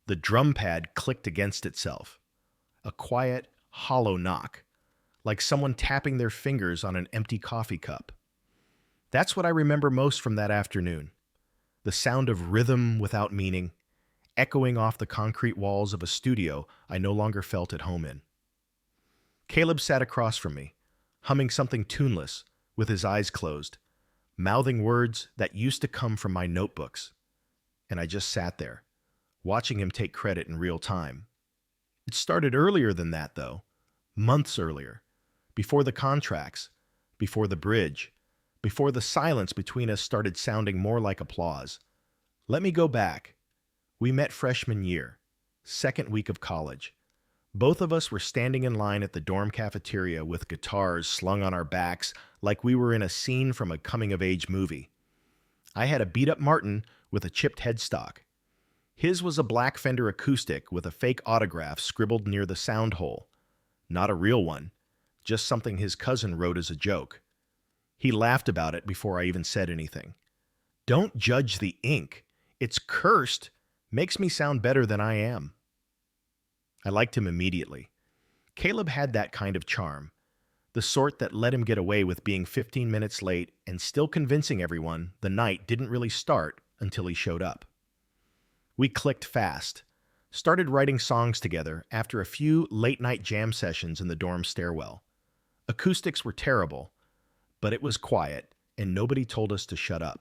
The drum pad clicked against itself. A quiet, hollow knock, like someone tapping their fingers on an empty coffee cup. That's what I remember most from that afternoon. The sound of rhythm without meaning, echoing off the concrete walls of a studio I no longer felt at home in. Caleb sat across from me, humming something tuneless, with his eyes closed, mouthing words that used to come from my notebooks. And I just sat there, watching him take credit in real time. It started earlier than that, though, months earlier, before the contracts, before the bridge, before the silence between us started sounding more like applause. Let me go back. We met freshman year, second week of college. Both of us were standing in line at the dorm cafeteria with guitars slung on our backs like we were in a scene from a coming-of-age movie. I had a beat-up Martin with a chipped headstock. His was a black Fender acoustic with a fake autograph scribbled near the sound hole. Not a real one, just something his cousin wrote as a joke. He laughed about it before I even said anything. Don't judge the ink. It's cursed. Makes me sound better than I am. I liked him immediately. Caleb had that kind of charm, the sort that let him get away with being 15 minutes late and still convincing everyone the night didn't really start until he showed up. We clicked fast, started writing songs together after a few late-night jam sessions in the dorm stairwell. Acoustics were terrible, but it was quiet, and nobody told us to shut up.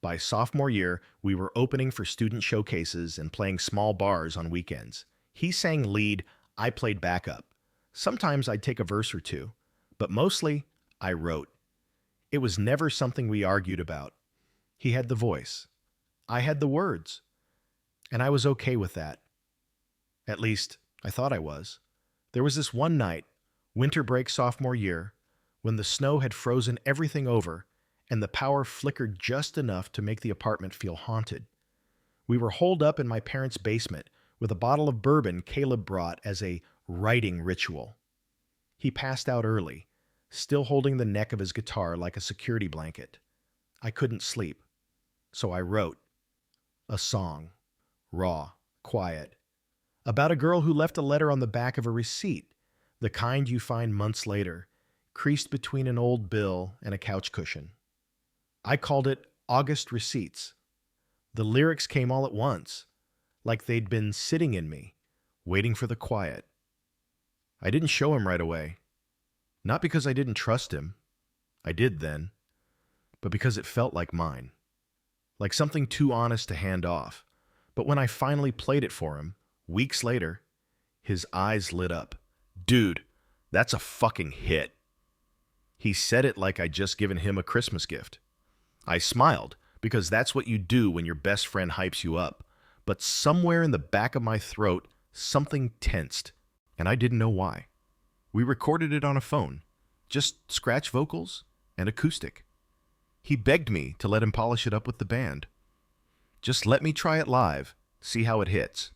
By sophomore year, we were opening for student showcases and playing small bars on weekends. He sang lead, I played backup. Sometimes I'd take a verse or two, but mostly I wrote. It was never something we argued about. He had the voice. I had the words. And I was okay with that. At least, I thought I was. There was this one night, winter break sophomore year, when the snow had frozen everything over and the power flickered just enough to make the apartment feel haunted. We were holed up in my parents' basement with a bottle of bourbon Caleb brought as a writing ritual. He passed out early, still holding the neck of his guitar like a security blanket. I couldn't sleep, so I wrote a song, raw, quiet, about a girl who left a letter on the back of a receipt, the kind you find months later, creased between an old bill and a couch cushion. I called it August Receipts. The lyrics came all at once, like they'd been sitting in me, waiting for the quiet. I didn't show him right away. Not because I didn't trust him. I did then. But because it felt like mine. Like something too honest to hand off. But when I finally played it for him, weeks later, his eyes lit up. Dude, that's a fucking hit. He said it like I'd just given him a Christmas gift. I smiled, because that's what you do when your best friend hypes you up. But somewhere in the back of my throat, something tensed, and I didn't know why. We recorded it on a phone, just scratch vocals and acoustic. He begged me to let him polish it up with the band. Just let me try it live, see how it hits.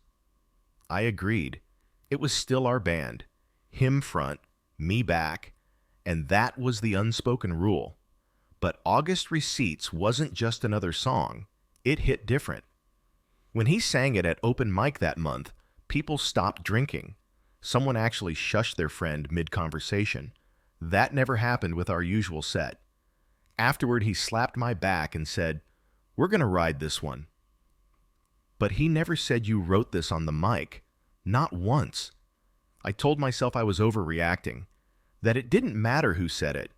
I agreed. It was still our band, him front, me back, and that was the unspoken rule. But August Receipts wasn't just another song. It hit different. When he sang it at open mic that month, people stopped drinking. Someone actually shushed their friend mid-conversation. That never happened with our usual set. Afterward, he slapped my back and said, "We're going to ride this one." But he never said you wrote this on the mic. Not once. I told myself I was overreacting, that it didn't matter who said it.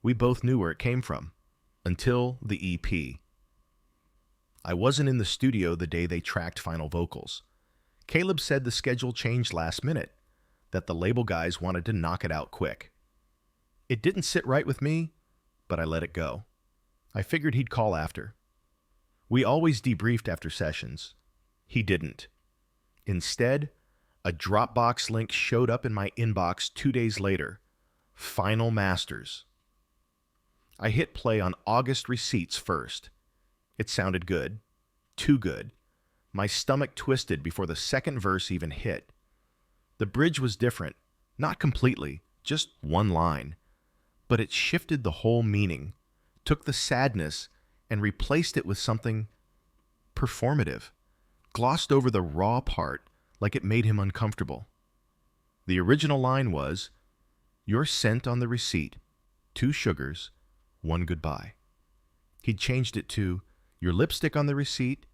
We both knew where it came from. Until the EP. I wasn't in the studio the day they tracked final vocals. Caleb said the schedule changed last minute, that the label guys wanted to knock it out quick. It didn't sit right with me, but I let it go. I figured he'd call after. We always debriefed after sessions. He didn't. Instead, a Dropbox link showed up in my inbox 2 days later. Final masters. I hit play on August Receipts first. It sounded good. Too good. My stomach twisted before the second verse even hit. The bridge was different. Not completely, just one line. But it shifted the whole meaning, took the sadness, and replaced it with something performative. glossed over the raw part like it made him uncomfortable. The original line was, "Your scent on the receipt, 2 sugars, 1 goodbye." He'd changed it to, "Your lipstick on the receipt,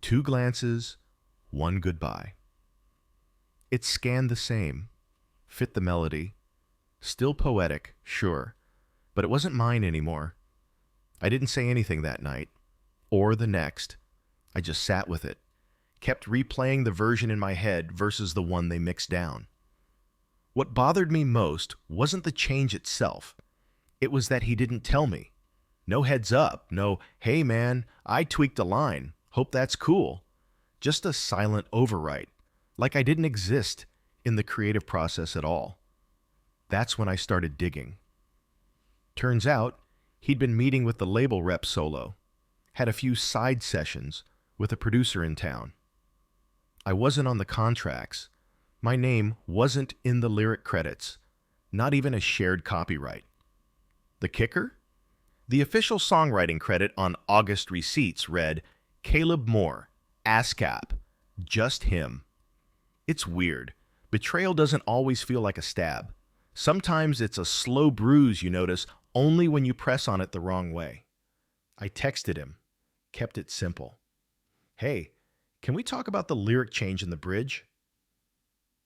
2 glances, 1 goodbye." It scanned the same, fit the melody, still poetic, sure, but it wasn't mine anymore. I didn't say anything that night, or the next. I just sat with it, kept replaying the version in my head versus the one they mixed down. What bothered me most wasn't the change itself. It was that he didn't tell me. No heads up, no, "Hey man, I tweaked a line, hope that's cool." Just a silent overwrite, like I didn't exist in the creative process at all. That's when I started digging. Turns out, he'd been meeting with the label rep solo, had a few side sessions with a producer in town. I wasn't on the contracts. My name wasn't in the lyric credits, not even a shared copyright. The kicker? The official songwriting credit on August receipts read, "Caleb Moore, ASCAP, just him." It's weird. Betrayal doesn't always feel like a stab. Sometimes it's a slow bruise you notice only when you press on it the wrong way. I texted him, kept it simple. "Hey, can we talk about the lyric change in the bridge?"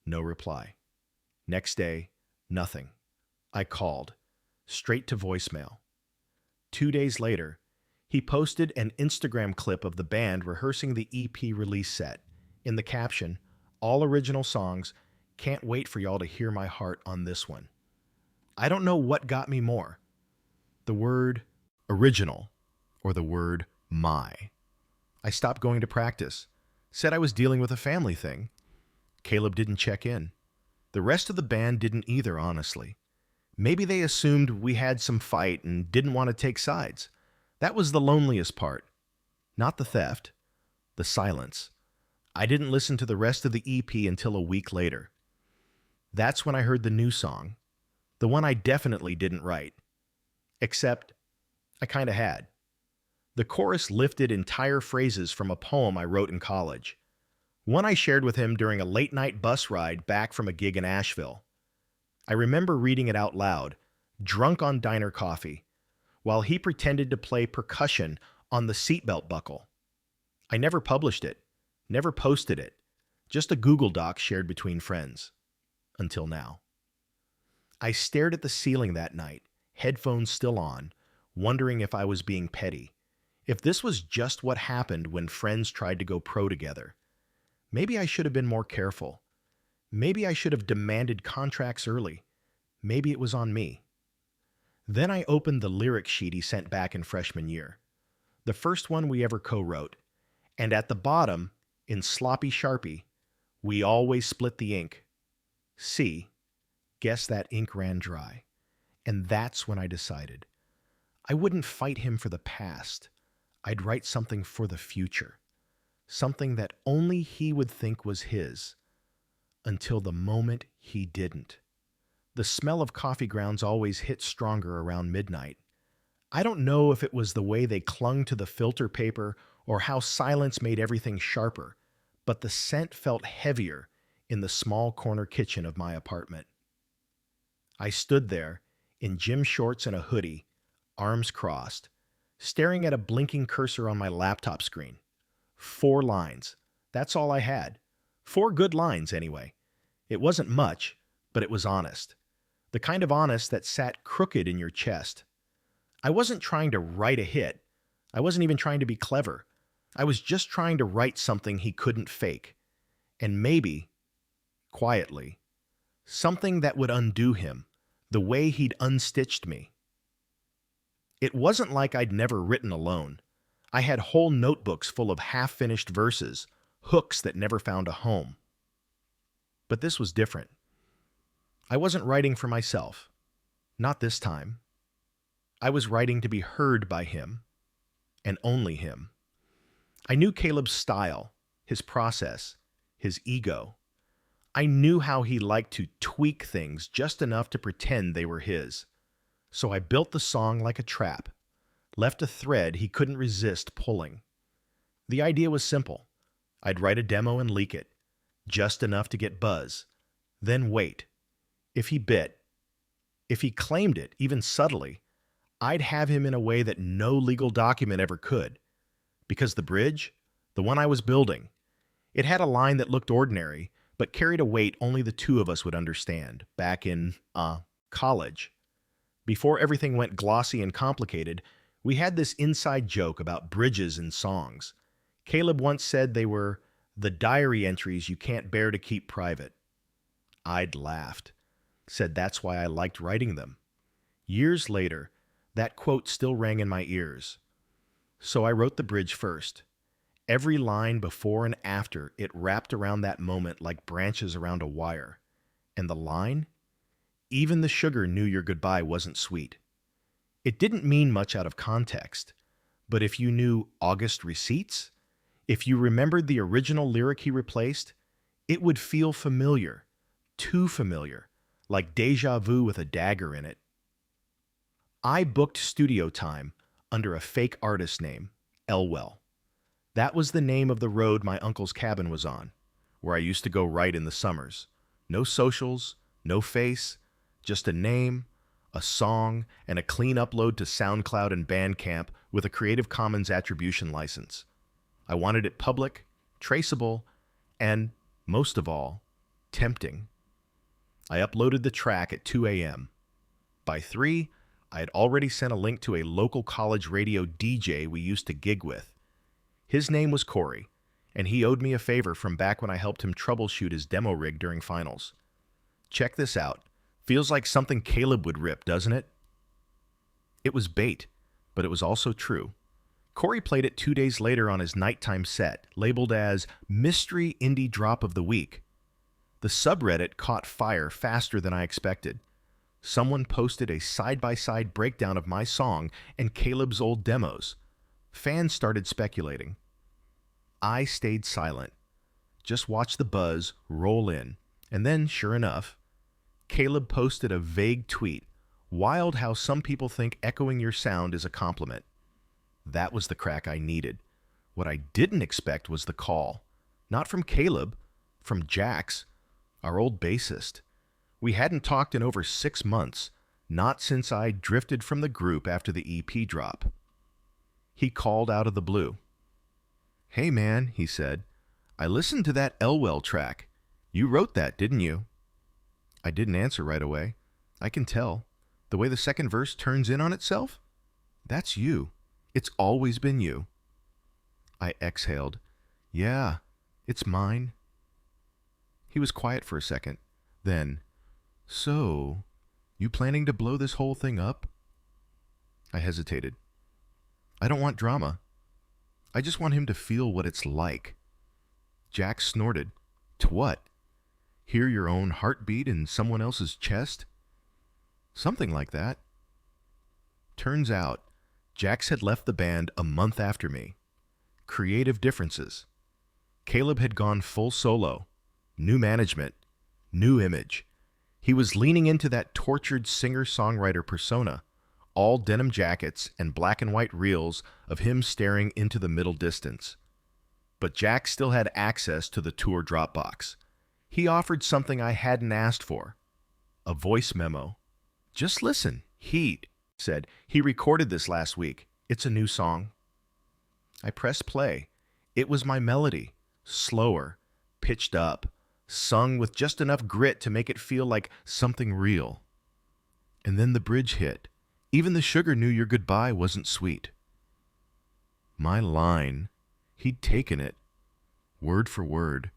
No reply. Next day, nothing. I called, straight to voicemail. 2 days later, he posted an Instagram clip of the band rehearsing the EP release set. In the caption, "All original songs, can't wait for y'all to hear my heart on this one." I don't know what got me more, the word original or the word my. I stopped going to practice, said I was dealing with a family thing. Caleb didn't check in. The rest of the band didn't either, honestly. Maybe they assumed we had some fight and didn't want to take sides. That was the loneliest part. Not the theft, the silence. I didn't listen to the rest of the EP until a week later. That's when I heard the new song, the one I definitely didn't write. Except, I kinda had. The chorus lifted entire phrases from a poem I wrote in college. One I shared with him during a late-night bus ride back from a gig in Nashville. I remember reading it out loud, drunk on diner coffee, while he pretended to play percussion on the seatbelt buckle. I never published it, never posted it, just a Google Doc shared between friends. Until now. I stared at the ceiling that night, headphones still on, wondering if I was being petty. If this was just what happened when friends tried to go pro together. Maybe I should have been more careful. Maybe I should have demanded contracts early. Maybe it was on me. Then I opened the lyric sheet he sent back in freshman year. The first one we ever co-wrote. And at the bottom, in sloppy Sharpie, "We always split the ink." See, guess that ink ran dry. And that's when I decided. I wouldn't fight him for the past. I'd write something for the future. Something that only he would think was his. Until the moment he didn't. The smell of coffee grounds always hit stronger around midnight. I don't know if it was the way they clung to the filter paper or how silence made everything sharper, but the scent felt heavier in the small corner kitchen of my apartment. I stood there, in gym shorts and a hoodie, arms crossed, staring at a blinking cursor on my laptop screen. 4 lines. That's all I had. 4 good lines, anyway. It wasn't much, but it was honest. The kind of honest that sat crooked in your chest. I wasn't trying to write a hit. I wasn't even trying to be clever. I was just trying to write something he couldn't fake. And maybe, quietly, something that would undo him, the way he'd unstitched me. It wasn't like I'd never written alone. I had whole notebooks full of half-finished verses, hooks that never found a home. But this was different. I wasn't writing for myself. Not this time. I was writing to be heard by him, and only him. I knew Caleb's style, his process, his ego. I knew how he liked to tweak things just enough to pretend they were his. So I built the song like a trap, left a thread he couldn't resist pulling. The idea was simple. I'd write a demo and leak it, just enough to get buzz, then wait. If he bit, if he claimed it, even subtly, I'd have him in a way that no legal document ever could. Because the bridge, the one I was building, it had a line that looked ordinary, but carried a weight only the two of us would understand back in, college. Before everything went glossy and complicated, we had this inside joke about bridges and songs. Caleb once said they were the diary entries you can't bear to keep private. I'd laughed, said that's why I liked writing them. Years later, that quote still rang in my ears. So I wrote the bridge first. Every line before and after it wrapped around that moment like branches around a wire. And the line? Even the sugar knew your goodbye wasn't sweet. It didn't mean much out of context, but if you knew August receipts, if you remembered the original lyric he replaced, it would feel familiar, too familiar, like deja vu with a dagger in it. I booked studio time under a fake artist name, Elwell. That was the name of the road my uncle's cabin was on, where I used to go write in the summers. No socials, no face, just a name, a song, and a clean upload to SoundCloud and Bandcamp with a Creative Commons attribution license. I wanted it public, traceable, and, most of all, tempting. I uploaded the track at 2 a.m. By 3, I had already sent a link to a local college radio DJ we used to gig with. His name was Corey, and he owed me a favor from back when I helped him troubleshoot his demo rig during finals. Check this out. Feels like something Caleb would rip, doesn't it? It was bait, but it was also true. Corey played it 2 days later on his nighttime set, labeled as Mystery Indie Drop of the Week. The subreddit caught fire faster than I expected. Someone posted a side-by-side breakdown of my song and Caleb's old demos. Fans started speculating. I stayed silent. Just watched the buzz roll in. And then, sure enough, Caleb posted a vague tweet. Wild how some people think echoing your sound is a compliment. That was the crack I needed. What I didn't expect was the call. Not from Caleb, from Jax, our old bassist. We hadn't talked in over 6 months, not since I drifted from the group after the EP drop. He called out of the blue. "Hey man," he said, "I listened to that Elwell track. You wrote that, didn't you?" I didn't answer right away. I can tell. The way the second verse turns in on itself? That's you. It's always been you. I exhaled. Yeah, it's mine. He was quiet for a second. Then, so, you planning to blow this whole thing up? I hesitated. I don't want drama. I just want him to feel what it's like. Jack snorted. To what? Hear your own heartbeat in someone else's chest? Something like that. Turns out, Jax had left the band a month after me. Creative differences. Caleb had gone full solo. New management. New image. He was leaning into that tortured singer-songwriter persona. All denim jackets and black and white reels of him staring into the middle distance. But Jack still had access to the tour Dropbox. He offered something I hadn't asked for. A voice memo. Just listen, he said. He recorded this last week. It's a new song. I pressed play. It was my melody. Slower, pitched up, sung with just enough grit to make it feel like something real. And then the bridge hit. Even the sugar knew your goodbye wasn't sweet. My line. He'd taken it, word for word.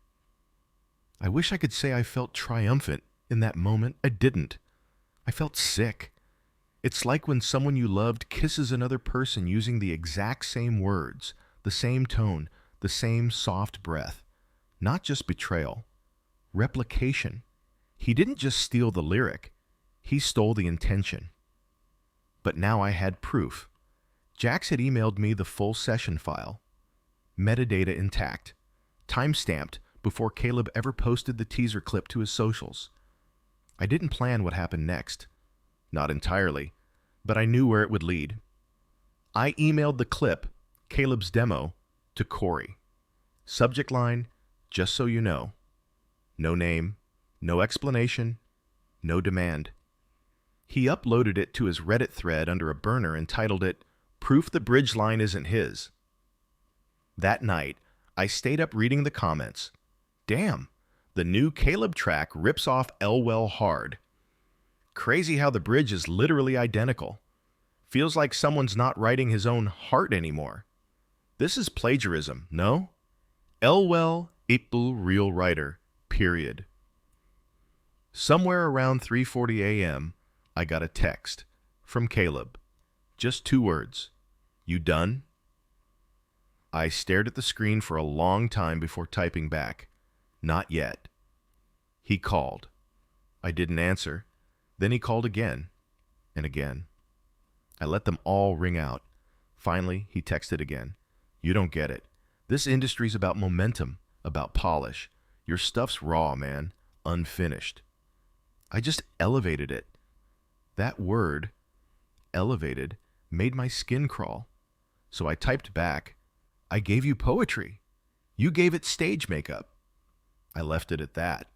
I wish I could say I felt triumphant in that moment. I didn't. I felt sick. It's like when someone you loved kisses another person using the exact same words, the same tone, the same soft breath. Not just betrayal. Replication. He didn't just steal the lyric. He stole the intention. But now I had proof. Jax had emailed me the full session file. Metadata intact. Time-stamped before Caleb ever posted the teaser clip to his socials. I didn't plan what happened next. Not entirely, but I knew where it would lead. I emailed the clip, Caleb's demo, to Corey. Subject line, just so you know. No name, no explanation, no demand. He uploaded it to his Reddit thread under a burner and titled it, Proof the Bridge Line Isn't His. That night, I stayed up reading the comments. Damn, the new Caleb track rips off Elwell hard. Crazy how the bridge is literally identical. Feels like someone's not writing his own heart anymore. This is plagiarism, no? Elwell equal real writer, period. Somewhere around 3:40 a.m., I got a text from Caleb. Just 2 words. You done? I stared at the screen for a long time before typing back. Not yet. He called. I didn't answer. Then he called again and again. I let them all ring out. Finally, he texted again. You don't get it. This industry's about momentum, about polish. Your stuff's raw, man. Unfinished. I just elevated it. That word, elevated, made my skin crawl. So I typed back, I gave you poetry. You gave it stage makeup. I left it at that.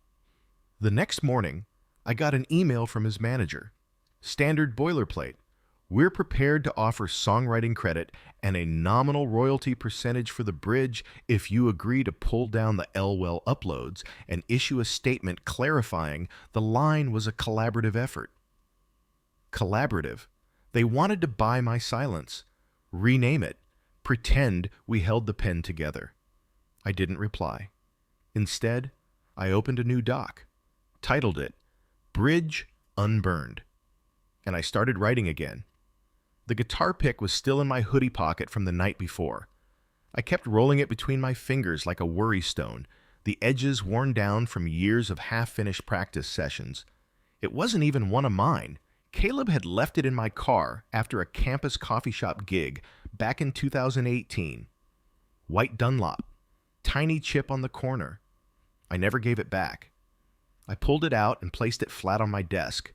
The next morning, I got an email from his manager. Standard boilerplate. We're prepared to offer songwriting credit and a nominal royalty percentage for the bridge if you agree to pull down the Elwell uploads and issue a statement clarifying the line was a collaborative effort. Collaborative. They wanted to buy my silence, rename it, pretend we held the pen together. I didn't reply. Instead, I opened a new doc, titled it Bridge Unburned, and I started writing again. The guitar pick was still in my hoodie pocket from the night before. I kept rolling it between my fingers like a worry stone, the edges worn down from years of half-finished practice sessions. It wasn't even one of mine. Caleb had left it in my car after a campus coffee shop gig back in 2018. White Dunlop, tiny chip on the corner. I never gave it back. I pulled it out and placed it flat on my desk.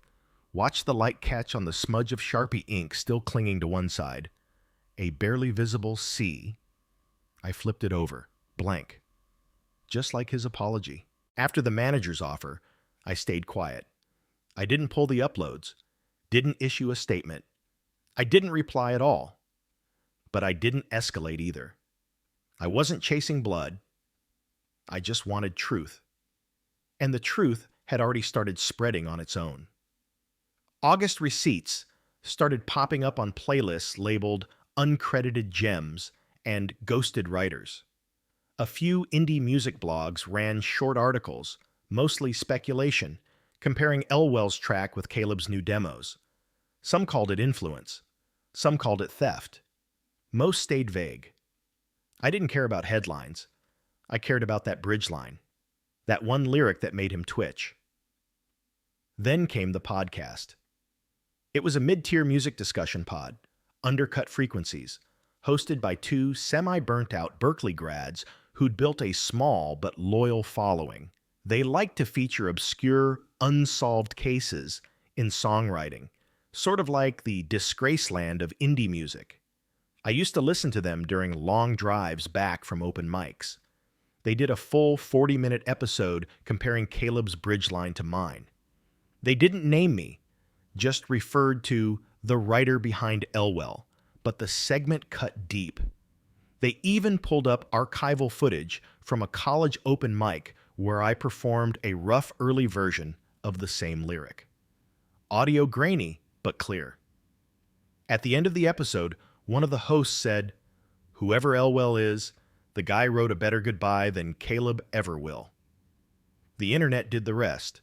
Watched the light catch on the smudge of Sharpie ink still clinging to one side. A barely visible C. I flipped it over, blank. Just like his apology. After the manager's offer, I stayed quiet. I didn't pull the uploads. Didn't issue a statement. I didn't reply at all. But I didn't escalate either. I wasn't chasing blood. I just wanted truth. And the truth had already started spreading on its own. August receipts started popping up on playlists labeled Uncredited Gems and Ghosted Writers. A few indie music blogs ran short articles, mostly speculation, comparing Elwell's track with Caleb's new demos. Some called it influence. Some called it theft. Most stayed vague. I didn't care about headlines. I cared about that bridge line. That one lyric that made him twitch. Then came the podcast. It was a mid-tier music discussion pod, Undercut Frequencies, hosted by 2 semi-burnt-out Berkeley grads who'd built a small but loyal following. They liked to feature obscure, unsolved cases in songwriting, sort of like the Disgraceland of indie music. I used to listen to them during long drives back from open mics. They did a full 40-minute episode comparing Caleb's bridge line to mine. They didn't name me, just referred to the writer behind Elwell, but the segment cut deep. They even pulled up archival footage from a college open mic where I performed a rough early version of the same lyric. Audio grainy, but clear. At the end of the episode, one of the hosts said, "Whoever Elwell is, the guy wrote a better goodbye than Caleb ever will." The internet did the rest.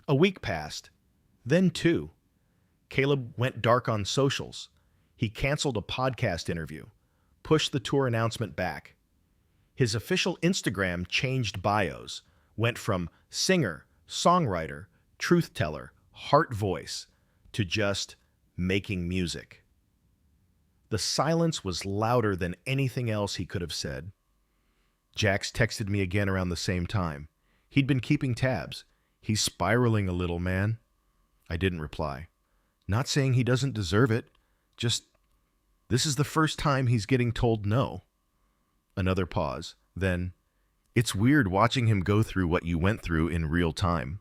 A week passed, then 2. Caleb went dark on socials. He canceled a podcast interview, pushed the tour announcement back. His official Instagram changed bios, went from singer, songwriter, truth teller, heart voice, to just making music. The silence was louder than anything else he could have said. Jax texted me again around the same time. He'd been keeping tabs. He's spiraling a little, man. I didn't reply. Not saying he doesn't deserve it. Just, this is the first time he's getting told no. Another pause. Then, It's weird watching him go through what you went through in real time.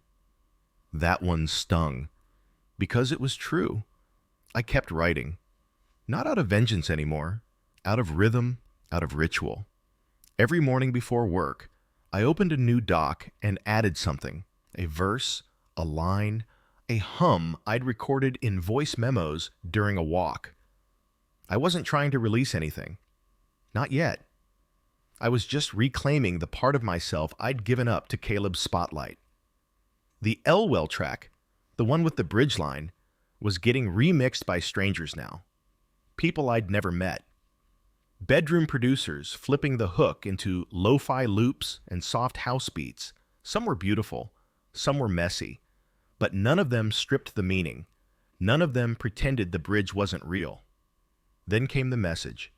That one stung. Because it was true. I kept writing. Not out of vengeance anymore. Out of rhythm, out of ritual. Every morning before work, I opened a new doc and added something. A verse, a line, a hum I'd recorded in voice memos during a walk. I wasn't trying to release anything. Not yet. I was just reclaiming the part of myself I'd given up to Caleb's spotlight. The Elwell track, the one with the bridge line, was getting remixed by strangers now. People I'd never met. Bedroom producers flipping the hook into lo-fi loops and soft house beats. Some were beautiful, some were messy, but none of them stripped the meaning. None of them pretended the bridge wasn't real. Then came the message,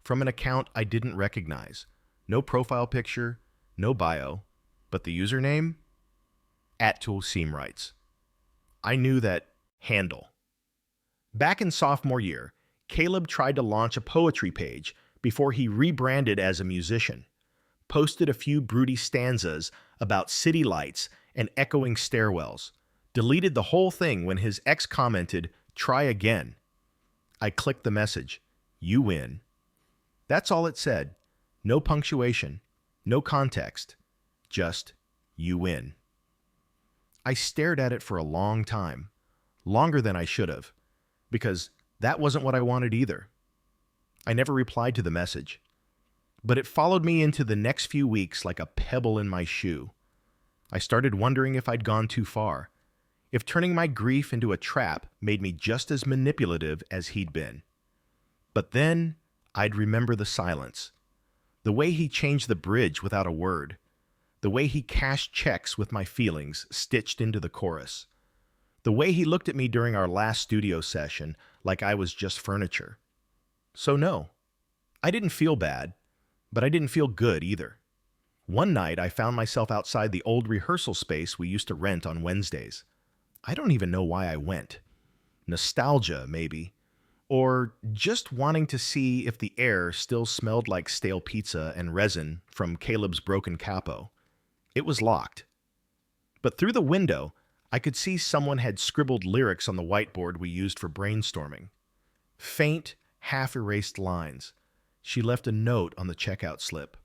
from an account I didn't recognize. No profile picture, no bio, but the username? @ToolSeamWrites. I knew that handle. Back in sophomore year, Caleb tried to launch a poetry page before he rebranded as a musician, posted a few broody stanzas about city lights and echoing stairwells, deleted the whole thing when his ex commented, "Try again." I clicked the message, "You win." That's all it said. No punctuation, no context, just, "You win." I stared at it for a long time, longer than I should have, because that wasn't what I wanted either. I never replied to the message, but it followed me into the next few weeks like a pebble in my shoe. I started wondering if I'd gone too far, if turning my grief into a trap made me just as manipulative as he'd been. But then I'd remember the silence, the way he changed the bridge without a word, the way he cashed checks with my feelings stitched into the chorus, the way he looked at me during our last studio session like I was just furniture. So no, I didn't feel bad, but I didn't feel good either. One night I found myself outside the old rehearsal space we used to rent on Wednesdays. I don't even know why I went. Nostalgia, maybe. Or just wanting to see if the air still smelled like stale pizza and resin from Caleb's broken capo. It was locked. But through the window, I could see someone had scribbled lyrics on the whiteboard we used for brainstorming. Faint, half-erased lines. She left a note on the checkout slip.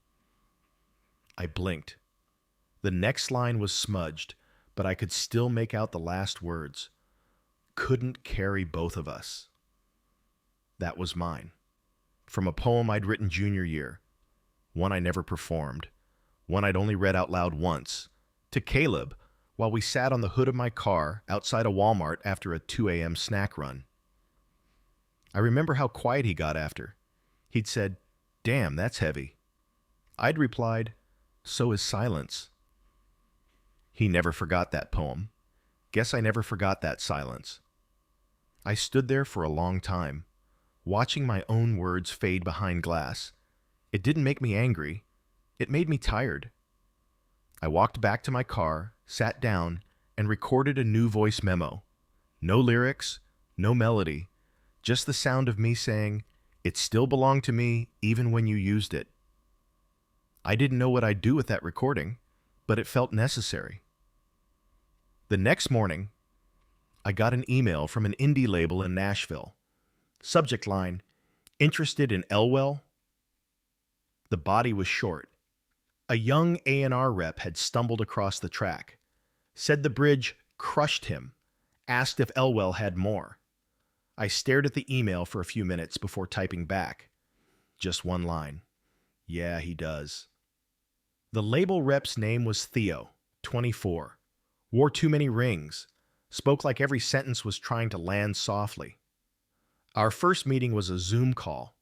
I blinked. The next line was smudged, but I could still make out the last words. Couldn't carry both of us. That was mine. From a poem I'd written junior year. One I never performed. One I'd only read out loud once. To Caleb, while we sat on the hood of my car outside a Walmart after a 2 a.m. snack run. I remember how quiet he got after. He'd said, "Damn, that's heavy." I'd replied, "So is silence." He never forgot that poem. Guess I never forgot that silence. I stood there for a long time, watching my own words fade behind glass. It didn't make me angry. It made me tired. I walked back to my car, sat down, and recorded a new voice memo. No lyrics, no melody, just the sound of me saying, "It still belonged to me even when you used it." I didn't know what I'd do with that recording, but it felt necessary. The next morning, I got an email from an indie label in Nashville. Subject line, "Interested in Elwell?" The body was short. A young A&R rep had stumbled across the track, said the bridge crushed him, asked if Elwell had more. I stared at the email for a few minutes before typing back. Just one line. Yeah, he does. The label rep's name was Theo, 24. Wore too many rings. Spoke like every sentence was trying to land softly. Our first meeting was a Zoom call.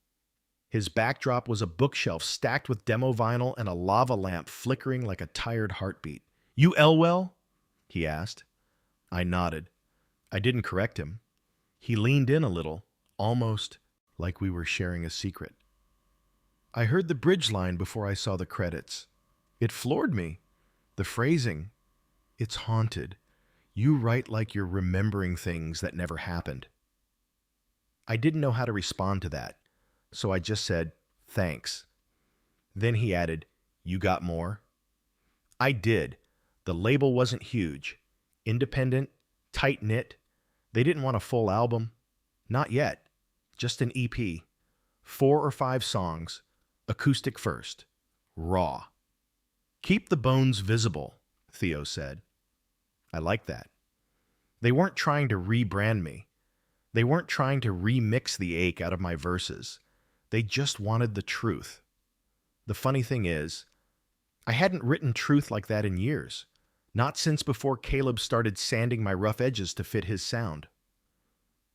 His backdrop was a bookshelf stacked with demo vinyl and a lava lamp flickering like a tired heartbeat. "You Elwell?" he asked. I nodded. I didn't correct him. He leaned in a little, almost like we were sharing a secret. I heard the bridge line before I saw the credits. It floored me. The phrasing. It's haunted. You write like you're remembering things that never happened. I didn't know how to respond to that, so I just said, "Thanks." Then he added, "You got more?" I did. The label wasn't huge. Independent, tight-knit. They didn't want a full album. Not yet. Just an EP. 4 or 5 songs. Acoustic first. Raw. Keep the bones visible, Theo said. I like that. They weren't trying to rebrand me. They weren't trying to remix the ache out of my verses. They just wanted the truth. The funny thing is, I hadn't written truth like that in years. Not since before Caleb started sanding my rough edges to fit his sound.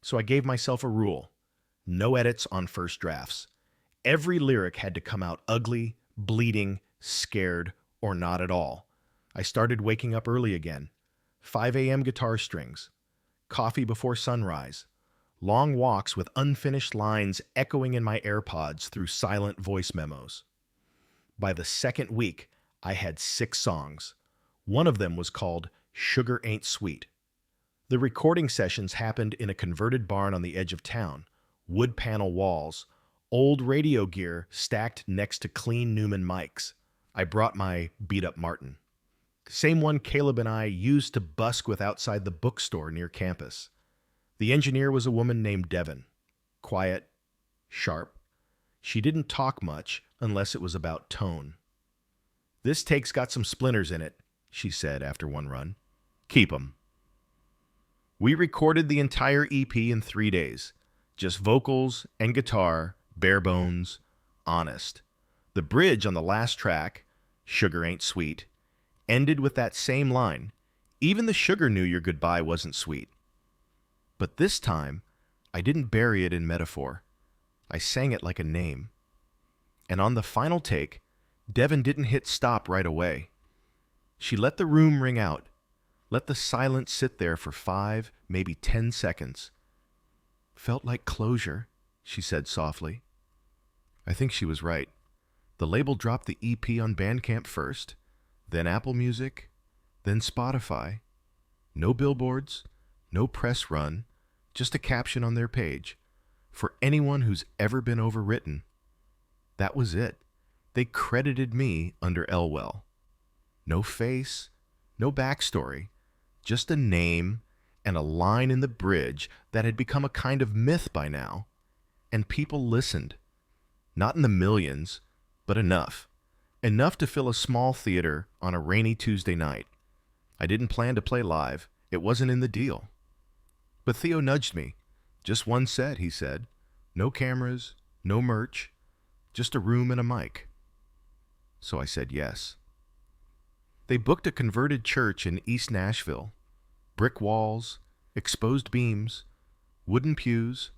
So I gave myself a rule. No edits on first drafts. Every lyric had to come out ugly, bleeding, scared, or not at all. I started waking up early again. 5 a.m. guitar strings. Coffee before sunrise. Long walks with unfinished lines echoing in my AirPods through silent voice memos. By the second week, I had 6 songs. One of them was called Sugar Ain't Sweet. The recording sessions happened in a converted barn on the edge of town. Wood panel walls. Old radio gear stacked next to clean Newman mics. I brought my beat-up Martin. Same one Caleb and I used to busk with outside the bookstore near campus. The engineer was a woman named Devon. Quiet, sharp. She didn't talk much unless it was about tone. "This take's got some splinters in it," she said after one run. "Keep 'em." We recorded the entire EP in 3 days. Just vocals and guitar, bare bones, honest. The bridge on the last track, Sugar Ain't Sweet, ended with that same line. Even the sugar knew your goodbye wasn't sweet. But this time, I didn't bury it in metaphor. I sang it like a name. And on the final take, Devon didn't hit stop right away. She let the room ring out, let the silence sit there for 5, maybe 10 seconds. "Felt like closure," she said softly. I think she was right. The label dropped the EP on Bandcamp first, then Apple Music, then Spotify. No billboards, no press run, just a caption on their page. For anyone who's ever been overwritten. That was it. They credited me under Elwell. No face, no backstory, just a name and a line in the bridge that had become a kind of myth by now. And people listened. Not in the millions, but enough. Enough to fill a small theater on a rainy Tuesday night. I didn't plan to play live. It wasn't in the deal. But Theo nudged me. "Just one set," he said. "No cameras, no merch, just a room and a mic." So I said yes. They booked a converted church in East Nashville. Brick walls, exposed beams, wooden pews.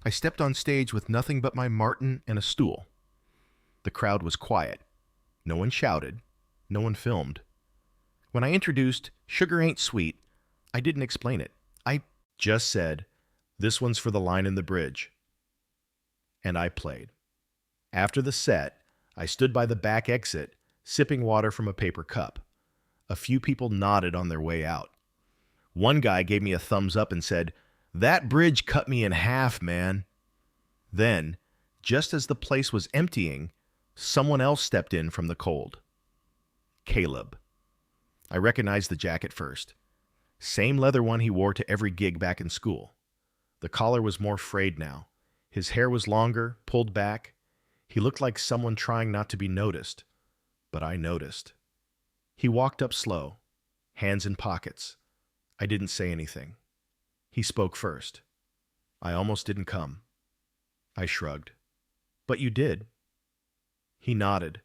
I stepped on stage with nothing but my Martin and a stool. The crowd was quiet. No one shouted. No one filmed. When I introduced Sugar Ain't Sweet, I didn't explain it. I just said, "This one's for the line in the bridge." And I played. After the set, I stood by the back exit, sipping water from a paper cup. A few people nodded on their way out. One guy gave me a thumbs up and said, "That bridge cut me in half, man." Then, just as the place was emptying, someone else stepped in from the cold. Caleb. I recognized the jacket first. Same leather one he wore to every gig back in school. The collar was more frayed now. His hair was longer, pulled back. He looked like someone trying not to be noticed. But I noticed. He walked up slow, hands in pockets. I didn't say anything. He spoke first. "I almost didn't come." I shrugged. "But you did." He nodded,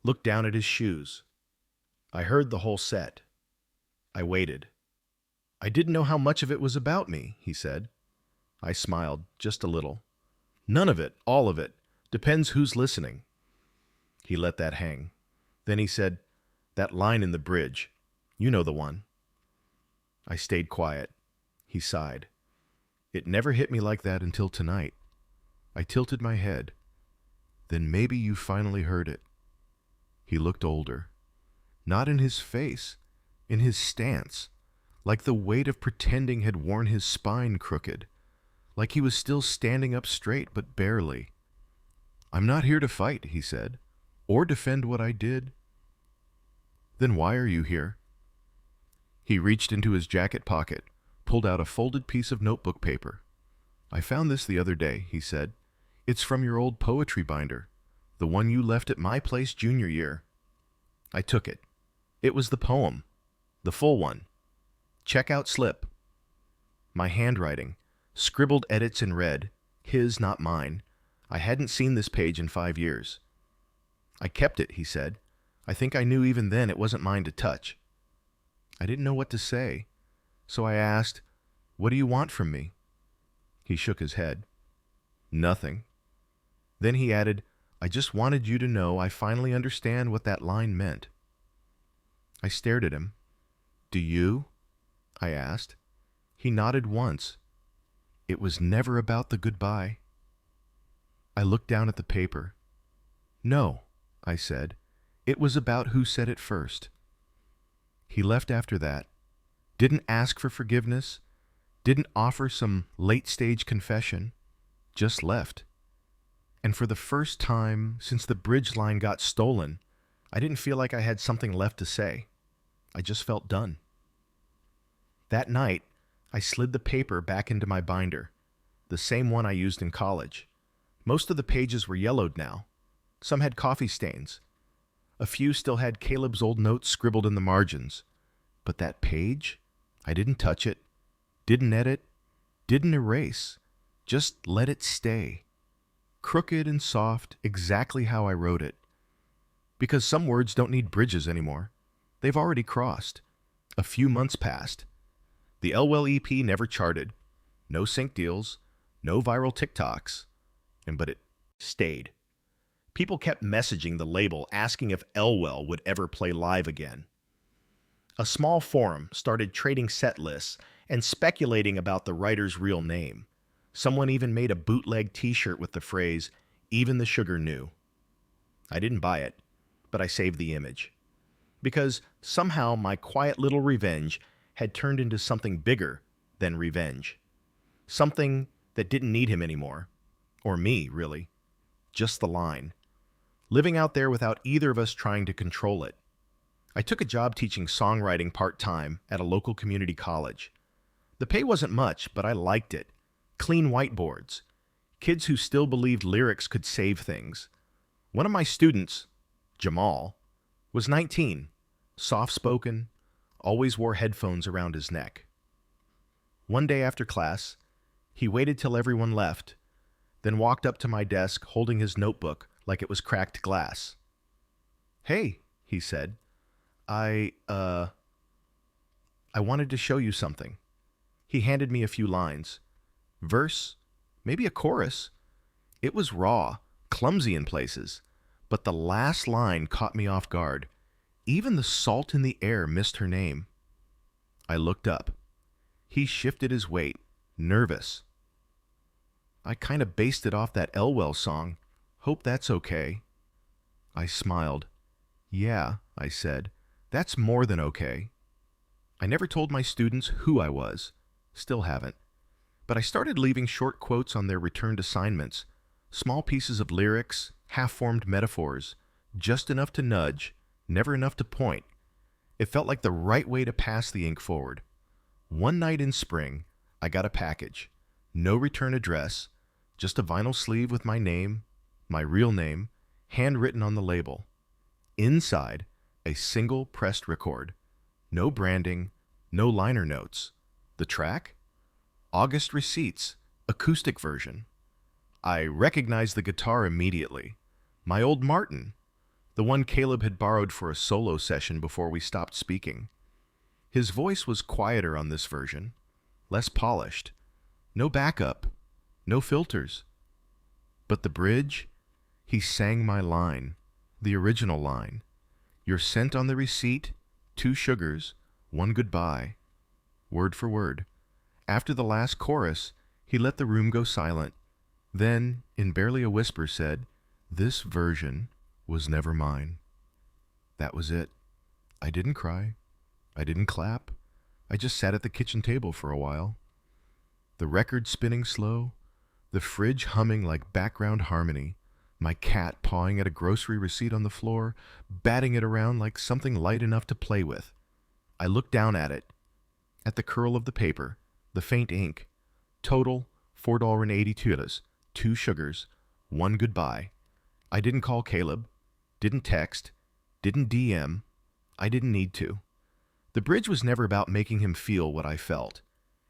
looked down at his shoes. I heard the whole set. I waited. "I didn't know how much of it was about me," he said. I smiled, just a little. "None of it, all of it. Depends who's listening." He let that hang. Then he said, "That line in the bridge. You know the one." I stayed quiet. He sighed. "It never hit me like that until tonight." I tilted my head. "Then maybe you finally heard it." He looked older. Not in his face, in his stance, like the weight of pretending had worn his spine crooked, like he was still standing up straight but barely. "I'm not here to fight," he said, "or defend what I did." Then why are you here? He reached into his jacket pocket, pulled out a folded piece of notebook paper. I found this the other day, he said. It's from your old poetry binder, the one you left at my place junior year. I took it. It was the poem, the full one. Checkout slip. My handwriting, scribbled edits in red, his, not mine. I hadn't seen this page in 5 years. I kept it, he said. I think I knew even then it wasn't mine to touch. I didn't know what to say, so I asked, "What do you want from me?" He shook his head. "Nothing." Then he added, "I just wanted you to know I finally understand what that line meant." I stared at him. "Do you?" I asked. He nodded once. "It was never about the goodbye." I looked down at the paper. "No," I said. "It was about who said it first." He left after that. Didn't ask for forgiveness. Didn't offer some late-stage confession. Just left. And for the first time since the bridge line got stolen, I didn't feel like I had something left to say. I just felt done. That night, I slid the paper back into my binder, the same one I used in college. Most of the pages were yellowed now. Some had coffee stains. A few still had Caleb's old notes scribbled in the margins. But that page? I didn't touch it, didn't edit, didn't erase. Just let it stay. Crooked and soft, exactly how I wrote it. Because some words don't need bridges anymore. They've already crossed. A few months passed. The Elwell EP never charted. No sync deals. No viral TikToks. But it stayed. People kept messaging the label asking if Elwell would ever play live again. A small forum started trading set lists and speculating about the writer's real name. Someone even made a bootleg t-shirt with the phrase, "Even the sugar knew." I didn't buy it, but I saved the image. Because somehow my quiet little revenge had turned into something bigger than revenge. Something that didn't need him anymore. Or me, really. Just the line. Living out there without either of us trying to control it. I took a job teaching songwriting part-time at a local community college. The pay wasn't much, but I liked it. Clean whiteboards. Kids who still believed lyrics could save things. One of my students, Jamal, was 19, soft-spoken, always wore headphones around his neck. One day after class, he waited till everyone left, then walked up to my desk holding his notebook like it was cracked glass. "Hey," he said, I wanted to show you something." He handed me a few lines. Verse, maybe a chorus. It was raw, clumsy in places, but the last line caught me off guard. Even the salt in the air missed her name. I looked up. He shifted his weight, nervous. "I kind of based it off that Elwell song. Hope that's okay." I smiled. "Yeah," I said. "That's more than okay." I never told my students who I was. Still haven't. But I started leaving short quotes on their returned assignments, small pieces of lyrics, half-formed metaphors, just enough to nudge, never enough to point. It felt like the right way to pass the ink forward. One night in spring, I got a package. No return address, just a vinyl sleeve with my name, my real name, handwritten on the label. Inside, a single pressed record. No branding, no liner notes. The track? August Receipts, acoustic version. I recognized the guitar immediately. My old Martin, the one Caleb had borrowed for a solo session before we stopped speaking. His voice was quieter on this version, less polished. No backup, no filters. But the bridge, he sang my line, the original line. "Your scent on the receipt, 2 sugars, 1 goodbye." Word for word. After the last chorus, he let the room go silent. Then, in barely a whisper, said, "This version was never mine." That was it. I didn't cry. I didn't clap. I just sat at the kitchen table for a while. The record spinning slow, the fridge humming like background harmony, My cat pawing at a grocery receipt on the floor, batting it around like something light enough to play with. I looked down at it, at the curl of the paper, the faint ink. Total $4.82, 2 sugars, 1 goodbye. I didn't call Caleb, didn't text, didn't DM. I didn't need to. The bridge was never about making him feel what I felt.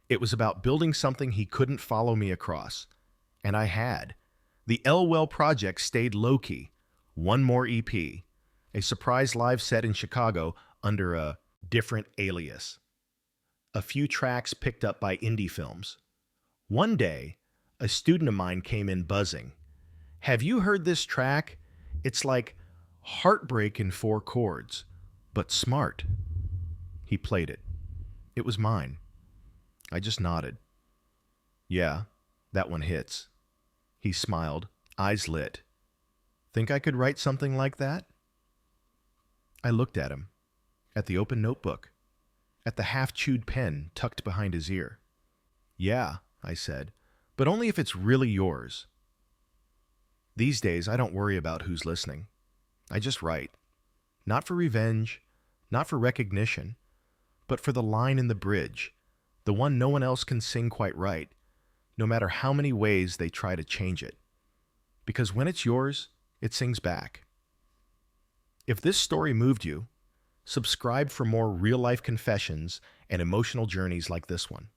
It was about building something he couldn't follow me across. And I had. The Elwell project stayed low-key. One more EP. A surprise live set in Chicago under a different alias. A few tracks picked up by indie films. One day, a student of mine came in buzzing. "Have you heard this track? It's like heartbreak in 4 chords, but smart." He played it. It was mine. I just nodded. "Yeah, that one hits." He smiled, eyes lit. "Think I could write something like that?" I looked at him, at the open notebook, at the half-chewed pen tucked behind his ear. "Yeah," I said, "but only if it's really yours." These days, I don't worry about who's listening. I just write. Not for revenge, not for recognition, but for the line in the bridge, the one no one else can sing quite right, no matter how many ways they try to change it. Because when it's yours, it sings back. If this story moved you, subscribe for more real-life confessions and emotional journeys like this one.